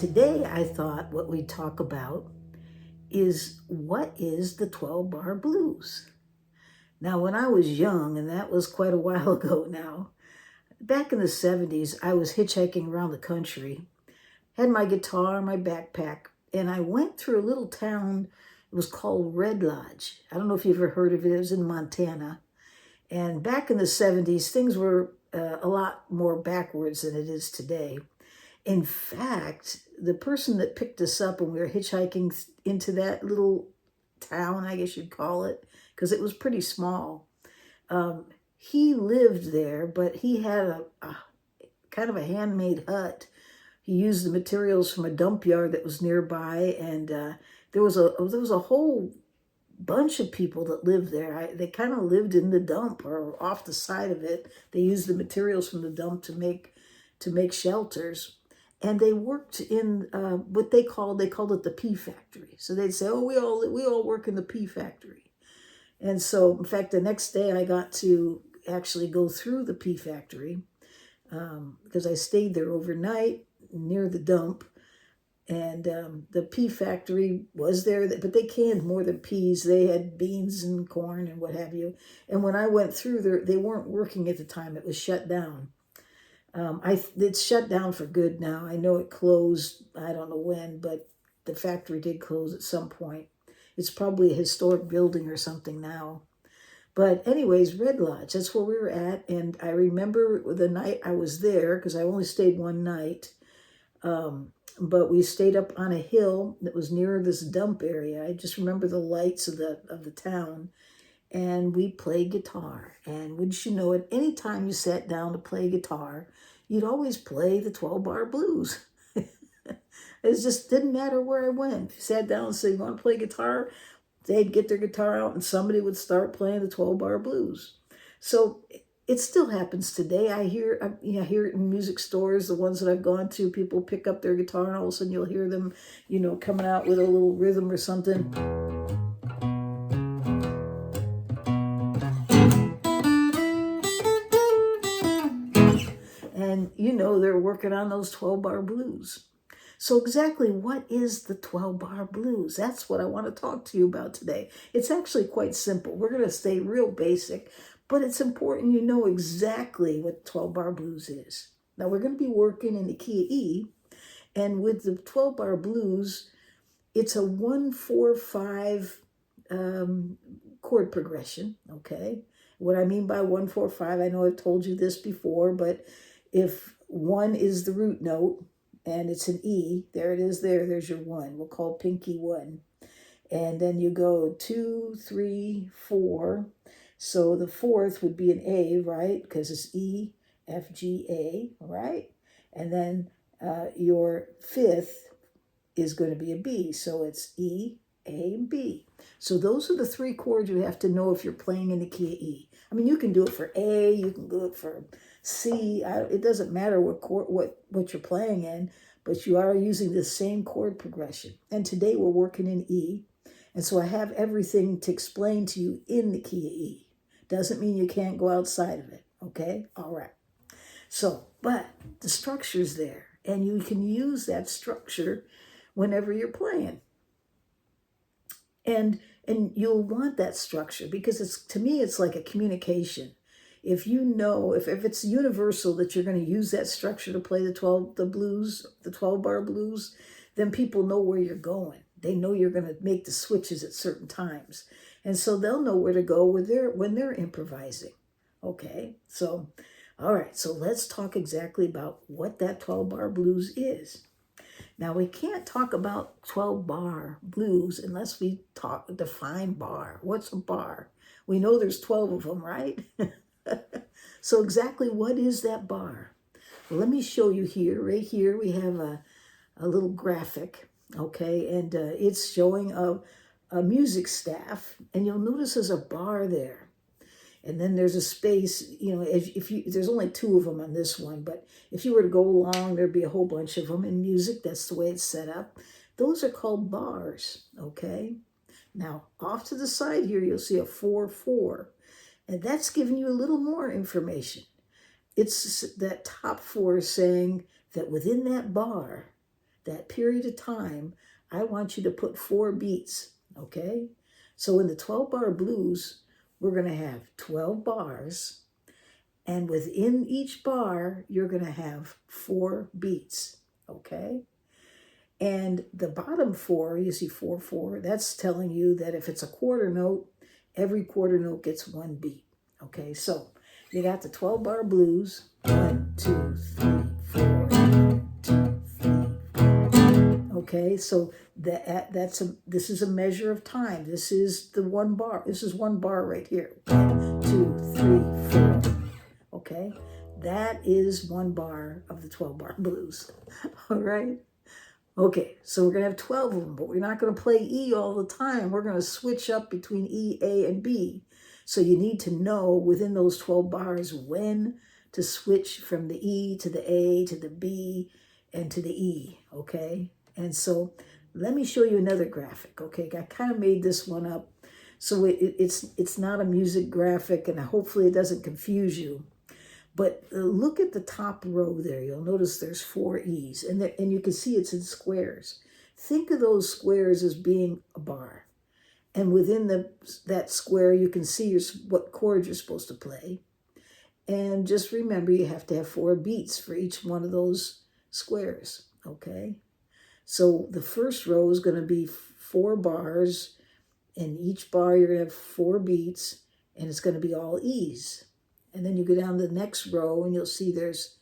Today, I thought what we'd talk about is what is the 12-bar blues? Now, when I was young, and that was quite a while ago now, back in the 70s, I was hitchhiking around the country, had my guitar, my backpack, and I went through a little town. It was called Red Lodge. I don't know if you've ever heard of it. It was in Montana. And back in the 70s, things were a lot more backwards than it is today. In fact, the person that picked us up when we were hitchhiking into that little town, I guess you'd call it, because it was pretty small, he lived there, but he had a kind of a handmade hut. He used the materials from a dump yard that was nearby, and there was a whole bunch of people that lived there. They kind of lived in the dump or off the side of it. They used the materials from the dump to make shelters. And they worked in what they called it the P factory. So they'd say, "Oh, we all work in the P factory." And so, in fact, the next day I got to actually go through the P factory because I stayed there overnight near the dump. And the P factory was there, but they canned more than peas. They had beans and corn and what have you. And when I went through there, they weren't working at the time. It was shut down. It's shut down for good now. I know it closed, I don't know when, but the factory did close at some point. It's probably a historic building or something now. But anyways, Red Lodge, that's where we were at. And I remember the night I was there, because I only stayed one night, but we stayed up on a hill that was near this dump area. I just remember the lights of the town. And we played guitar. And wouldn't you know it, any time you sat down to play guitar, you'd always play the 12-bar blues. It just didn't matter where I went. If you sat down and said, "You want to play guitar?" They'd get their guitar out and somebody would start playing the 12-bar blues. So it still happens today. I hear it in music stores, the ones that I've gone to. People pick up their guitar and all of a sudden you'll hear them, coming out with a little rhythm or something. And they're working on those 12-bar blues. So exactly what is the 12-bar blues? That's what I want to talk to you about today. It's actually quite simple. We're going to stay real basic, but it's important you know exactly what 12-bar blues is. Now we're going to be working in the key of E, and with the 12-bar blues, it's a 1-4-5 chord progression, okay? What I mean by 1-4-5, I know I've told you this before, but if 1 is the root note and it's an E, there it is there's your 1. We'll call pinky 1. And then you go 2, 3, 4. So the fourth would be an A, right? Because it's E, F, G, A, right? And then your fifth is going to be a B. So it's E, A, B. So those are the 3 chords you have to know if you're playing in the key of E. I mean, you can do it for A, you can do it for C. It doesn't matter what you're playing in, but you are using the same chord progression. And today we're working in E. And so I have everything to explain to you in the key of E. Doesn't mean you can't go outside of it, okay? All right. So, but the structure's there, and you can use that structure whenever you're playing. And you'll want that structure because to me, it's like a communication. If it's universal that you're going to use that structure to play the 12-bar blues, then people know where you're going. They know you're going to make the switches at certain times. And so they'll know where to go when they're improvising. Okay, so, all right, so let's talk exactly about what that 12-bar blues is. Now, we can't talk about 12-bar blues unless we define bar. What's a bar? We know there's 12 of them, right? So exactly what is that bar? Well, let me show you here. Right here we have a little graphic, okay? And it's showing a music staff. And you'll notice there's a bar there. And then there's a space, there's only 2 of them on this one, but if you were to go along, there'd be a whole bunch of them in music. That's the way it's set up. Those are called bars, okay? Now, off to the side here, you'll see a 4-4, and that's giving you a little more information. It's that top 4 saying that within that bar, that period of time, I want you to put 4 beats, okay? So in the 12-bar blues, we're going to have 12 bars, and within each bar, you're going to have 4 beats, okay? And the bottom 4, you see 4, 4, that's telling you that if it's a quarter note, every quarter note gets 1 beat, okay? So you got the 12-bar blues, 1, 2, 3, 4, 2, 3, 4. Okay, so this is a measure of time. This is the 1 bar. This is 1 bar right here. 1, 2, 3, 4. Okay, that is 1 bar of the 12-bar blues. All right. Okay, so we're going to have 12 of them, but we're not going to play E all the time. We're going to switch up between E, A, and B. So you need to know within those 12 bars when to switch from the E to the A to the B and to the E, okay? And so let me show you another graphic, okay? I kind of made this one up. So it's not a music graphic, and hopefully it doesn't confuse you. But look at the top row there. You'll notice there's 4 E's, and you can see it's in squares. Think of those squares as being a bar. And within that square, you can see what chord you're supposed to play. And just remember, you have to have 4 beats for each one of those squares, okay? So the first row is going to be 4 bars. In each bar, you're going to have 4 beats, and it's going to be all E's. And then you go down the next row, and you'll see there's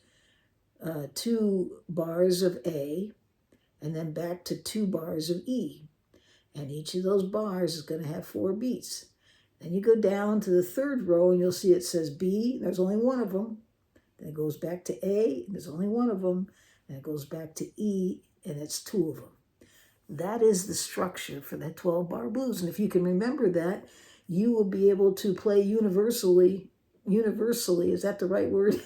2 bars of A, and then back to 2 bars of E. And each of those bars is going to have 4 beats. Then you go down to the third row, and you'll see it says B. There's only 1 of them. Then it goes back to A, and there's only 1 of them. And it goes back to E, and it's 2 of them. That is the structure for that 12-bar blues. And if you can remember that, you will be able to play universally, is that the right word?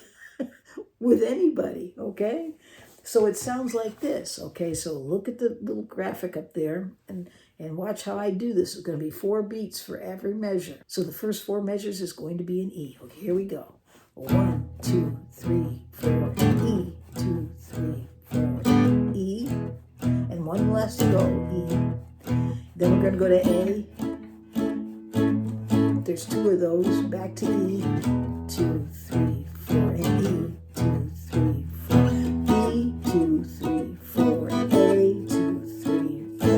With anybody, okay? So it sounds like this, okay? So look at the little graphic up there and watch how I do this. It's going to be 4 beats for every measure. So the first 4 measures is going to be an E. Okay, here we go. 1, 2, 3, 4, E, 2, 3, 4, E, and 1 less to go, E. Then we're going to go to A. There's 2 of those, back to E, 2, 3, 4, and E, 2, 3, 4, E, 2, 3, 4, A, 2, 3, 4,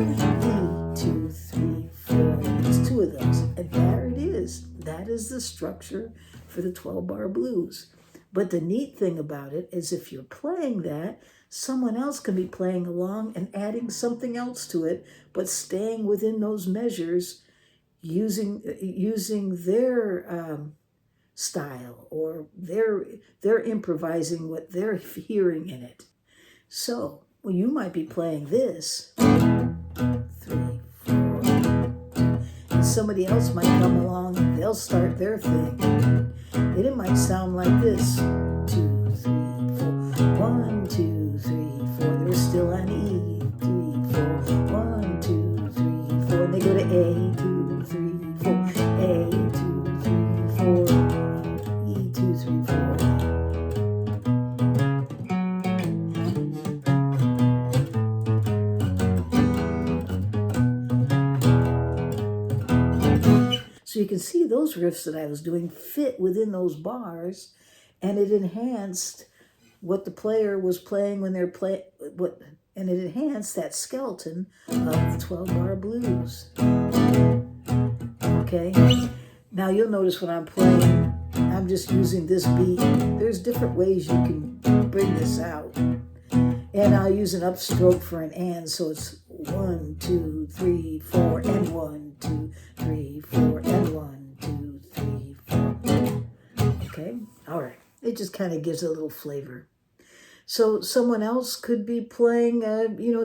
E, 2, 3, 4. There's 2 of those, and there it is. That is the structure for the 12-bar blues. But the neat thing about it is if you're playing that, someone else can be playing along and adding something else to it, but staying within those measures, using their style, or they're improvising what they're hearing in it. So, well, you might be playing this, 3, 4, and somebody else might come along, they'll start their thing, and it might sound like this, 2, 3, 4, 1, 2, 3, 4, they're still on E, 3, 4, 1, 2, 3, 4, and they go to A, 2, 3, 4, A, 2, 3, 4, E, 2, 3, 4. So you can see those riffs that I was doing fit within those bars, and it enhanced what the player was playing when they're playing, and it enhanced that skeleton of the 12-bar blues. Okay, now you'll notice when I'm playing, I'm just using this beat. There's different ways you can bring this out. And I'll use an upstroke for an and, so it's 1, 2, 3, 4, and 1, 2, 3, 4, and 1, 2, 3, 4. Okay, all right. It just kind of gives it a little flavor. So someone else could be playing,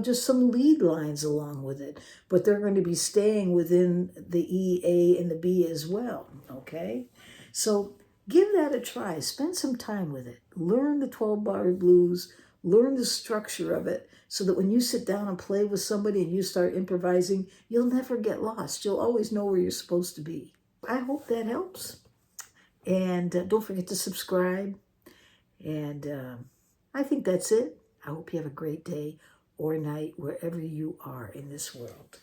just some lead lines along with it, but they're going to be staying within the E, A, and the B as well, okay? So give that a try. Spend some time with it. Learn the 12-bar blues. Learn the structure of it so that when you sit down and play with somebody and you start improvising, you'll never get lost. You'll always know where you're supposed to be. I hope that helps. And don't forget to subscribe. And I think that's it. I hope you have a great day or night, wherever you are in this world.